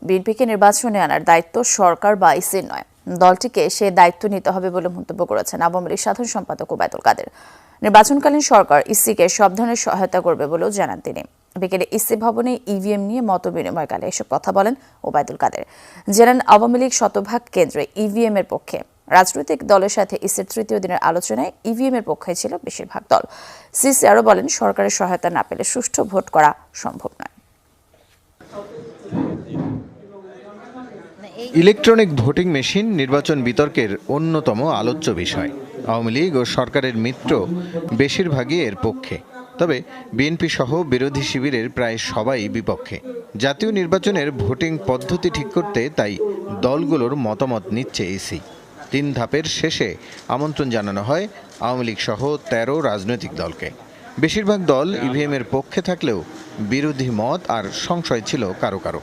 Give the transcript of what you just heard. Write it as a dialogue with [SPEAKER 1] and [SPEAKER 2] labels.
[SPEAKER 1] বিএনপিকে নির্বাচনে আনার দায়িত্ব সরকার বা ইসির নয়, দলটিকে সে দায়িত্ব নিতে হবে বলে মন্তব্য করেছেন আওয়ামী লীগ সাধারণ সম্পাদক ওবায়দুল কাদের। নির্বাচনকালীন সরকার ইসিকে সব ধরনের সহায়তা করবে বলেও জানান তিনি। বিকেলে ইসি ভবনে ইভিএম নিয়ে মত বিনিময়কালে এসব কথা বলেন ওবায়দুল কাদের। জানান আওয়ামী লীগ শতভাগ কেন্দ্রে ইভিএম এর পক্ষে। রাজনৈতিক দলের সাথে ইসির তৃতীয় দিনের আলোচনায় ইভিএম এর পক্ষে ছিল বেশিরভাগ দল। সিসি আরও বলেন, সরকারের সহায়তা না পেলে সুষ্ঠু ভোট করা সম্ভব নয়।
[SPEAKER 2] ইলেকট্রনিক ভোটিং মেশিন নির্বাচন বিতর্কের অন্যতম আলোচ্য বিষয়। আওয়ামী লীগ ও সরকারের মিত্র বেশিরভাগই এর পক্ষে, তবে বিএনপি সহ বিরোধী শিবিরের প্রায় সবাই বিপক্ষে। জাতীয় নির্বাচনের ভোটিং পদ্ধতি ঠিক করতে তাই দলগুলোর মতামত নিচ্ছে ইসি। 3 ধাপের শেষে আমন্ত্রণ জানানো হয় আওয়ামী লীগ সহ 13 রাজনৈতিক দলকে। বেশিরভাগ দল ইভিএম এর পক্ষে থাকলেও বিরোধী মত আর সংশয় ছিল কারো কারো।